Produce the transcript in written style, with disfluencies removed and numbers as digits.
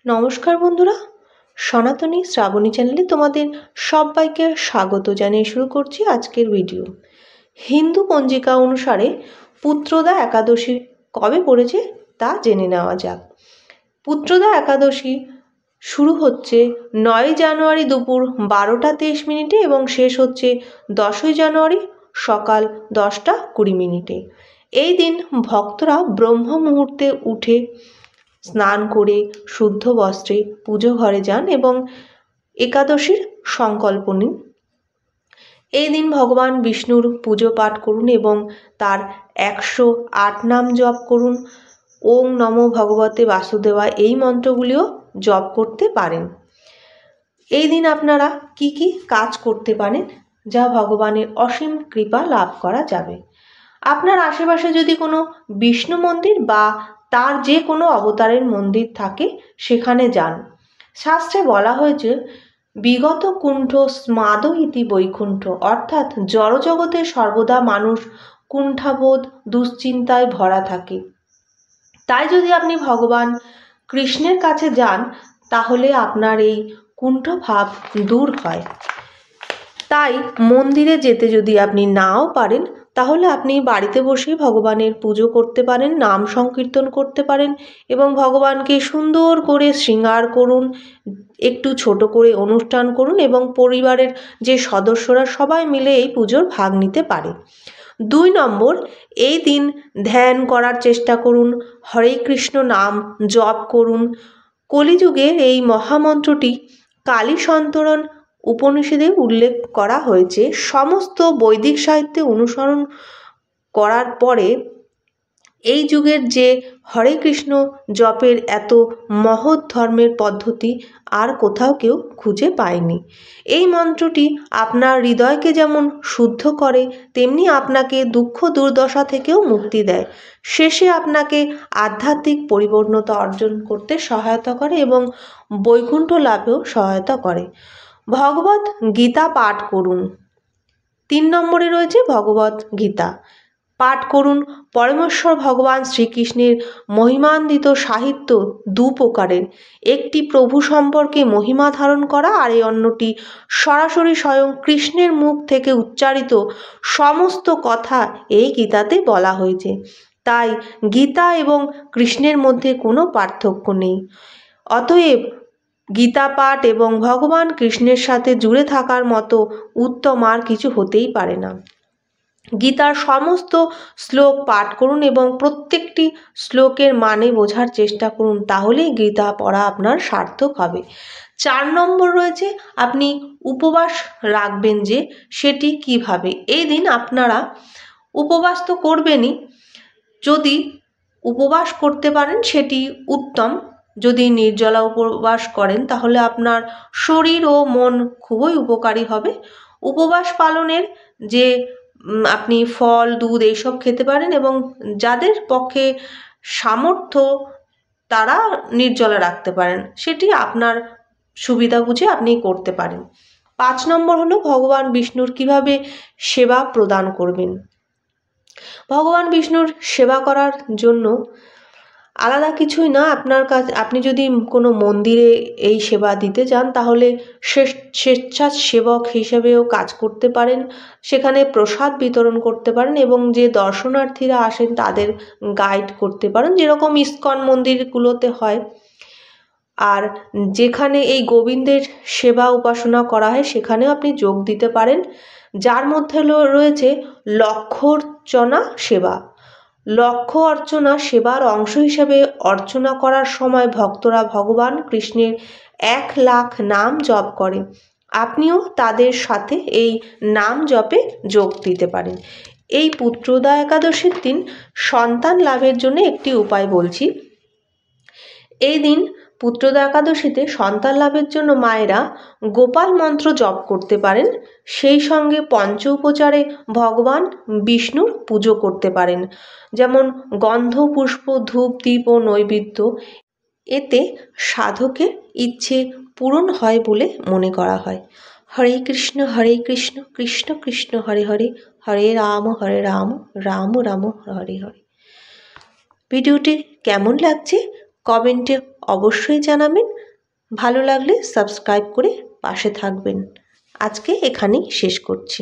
নমস্কার বন্ধুরা, সনাতনী শ্রাবণী চ্যানেলে তোমাদের সবাইকে স্বাগত জানিয়ে শুরু করছি আজকের ভিডিও। হিন্দু পঞ্জিকা অনুসারে পুত্রদা একাদশী কবে পড়েছে তা জেনে নেওয়া যাক। পুত্রদা একাদশী শুরু হচ্ছে 9 জানুয়ারি দুপুর 12টা 23 মিনিটে এবং শেষ হচ্ছে 10 জানুয়ারি সকাল 10টা 20 মিনিটে। এই দিন ভক্তরা ব্রহ্ম মুহূর্তে উঠে স্নান করে শুদ্ধ বস্ত্রে পুজো ঘরে যান এবং একাদশীর সংকল্প নিন। এই দিন ভগবান বিষ্ণুর পুজো পাঠ করুন এবং তার 108 নাম জপ করুন। ওং নমো ভগবতে বাসুদেবা এই মন্ত্রগুলিও জপ করতে পারেন। এই দিন আপনারা কি কি কাজ করতে পারেন যা ভগবানের অসীম কৃপা লাভ করা যাবে? আপনার আশেপাশে যদি কোনো বিষ্ণু মন্দির বা তার যে কোনো অবতারের মন্দির থাকে সেখানে যান। শাস্ত্রে বলা হয়েছে বিগত কুণ্ঠ স্মাদ ইতি বৈকুণ্ঠ, অর্থাৎ জড়জগতে সর্বদা মানুষ কুণ্ঠাবোধ দুশ্চিন্তায় ভরা থাকে। তাই যদি আপনি ভগবান কৃষ্ণের কাছে যান তাহলে আপনার এই কুণ্ঠ ভাব দূর হয়। তাই মন্দিরে যেতে যদি আপনি নাও পারেন তাহলে আপনি বাড়িতে বসেই ভগবানের পুজো করতে পারেন, নাম সংকীর্তন করতে পারেন এবং ভগবানকে সুন্দর করে শৃঙ্গার করুন, একটু ছোট করে অনুষ্ঠান করুন এবং পরিবারের যে সদস্যরা সবাই মিলে এই পুজোর ভাগ নিতে পারে। 2 নম্বর, এই দিন ধ্যান করার চেষ্টা করুন, হরে কৃষ্ণ নাম জপ করুন। কলিযুগের এই মহামন্ত্রটি কালী সন্তরণ উপনিষদে উল্লেখ করা হয়েছে। সমস্ত বৈদিক সাহিত্যে অনুসরণ করার পরে এই যুগের যে হরে কৃষ্ণ জপের এত মহৎ ধর্মের পদ্ধতি আর কোথাও কেউ খুঁজে পায়নি। এই মন্ত্রটি আপনার হৃদয়কে যেমন শুদ্ধ করে তেমনি আপনাকে দুঃখ দুর্দশা থেকেও মুক্তি দেয়। শেষে আপনাকে আধ্যাত্মিক পরিপূর্ণতা অর্জন করতে সহায়তা করে এবং বৈকুণ্ঠ লাভেও সহায়তা করে। ভগবত গীতা পাঠ করুন। 3 নম্বরে রয়েছে ভগবত গীতা পাঠ করুন। পরমেশ্বর ভগবান শ্রীকৃষ্ণের মহিমান্বিত সাহিত্য 2 প্রকারের, একটি প্রভু সম্পর্কে মহিমা ধারণ করা আর অন্যটি সরাসরি স্বয়ং কৃষ্ণের মুখ থেকে উচ্চারিত সমস্ত কথা এই গীতাতে বলা হয়েছে। তাই গীতা এবং কৃষ্ণের মধ্যে কোনো পার্থক্য নেই। অতএব গীতা পাঠ এবং ভগবান কৃষ্ণের সাথে জুড়ে থাকার মতো উত্তম আর কিছু হতেই পারে না। গীতার সমস্ত শ্লোক পাঠ করুন এবং প্রত্যেকটি শ্লোকের মানে বোঝার চেষ্টা করুন, তাহলেই গীতা পড়া আপনার সার্থক হবে। 4 নম্বর রয়েছে আপনি উপবাস রাখবেন, যে সেটি কিভাবে। এই দিন আপনারা উপবাস তো করবেনই, যদি উপবাস করতে পারেন সেটি উত্তম। যদি নির্জলা উপবাস করেন তাহলে আপনার শরীর ও মন খুবই উপকারী হবে। উপবাস পালনের যে আপনি ফল দুধ এইসব খেতে পারেন এবং যাদের পক্ষে সামর্থ্য তারা নির্জলা রাখতে পারেন, সেটি আপনার সুবিধা বুঝে আপনি করতে পারেন। 5 নম্বর হলো ভগবান বিষ্ণুর কিভাবে সেবা প্রদান করবেন। ভগবান বিষ্ণুর সেবা করার জন্য আলাদা কিছুই না, আপনার কাছে আপনি যদি কোনো মন্দিরে এই সেবা দিতে চান তাহলে স্বেচ্ছাসেবক হিসেবেও কাজ করতে পারেন, সেখানে প্রসাদ বিতরণ করতে পারেন এবং যে দর্শনার্থীরা আসেন তাদের গাইড করতে পারেন, যেরকম ইস্কন মন্দিরগুলোতে হয়। আর যেখানে এই গোবিন্দের সেবা উপাসনা করা হয় সেখানেও আপনি যোগ দিতে পারেন, যার মধ্যে রয়েছে লক্ষ্যর্চনা সেবা। লক্ষ্য অর্চনা সেবার অংশ হিসেবে অর্চনা করার সময় ভক্তরা ভগবান কৃষ্ণের 1 লাখ নাম জপ করে। আপনিও তাদের সাথে এই নাম জপে যোগ দিতে পারেন। এই পুত্রদা একাদশীর দিন সন্তান লাভের জন্য একটি উপায় বলছি। এই দিন পুত্রদা একাদশীতে সন্তান লাভের জন্য মায়েরা গোপাল মন্ত্র জপ করতে পারেন, সেই সঙ্গে পঞ্চ উপচারে ভগবান বিষ্ণুর পুজো করতে পারেন, যেমন গন্ধ পুষ্প ধূপ দীপ ও নৈবেদ্য। এতে সাধকের ইচ্ছে পূরণ হয় বলে মনে করা হয়। হরে কৃষ্ণ কৃষ্ণ কৃষ্ণ হরে হরে, হরে রাম রাম রাম হরে হরে। ভিডিওটি কেমন লাগছে কমেন্টে অবশ্যই জানাবেন। ভালো লাগলে সাবস্ক্রাইব করে পাশে থাকবেন। আজকে এখানেই শেষ করছি।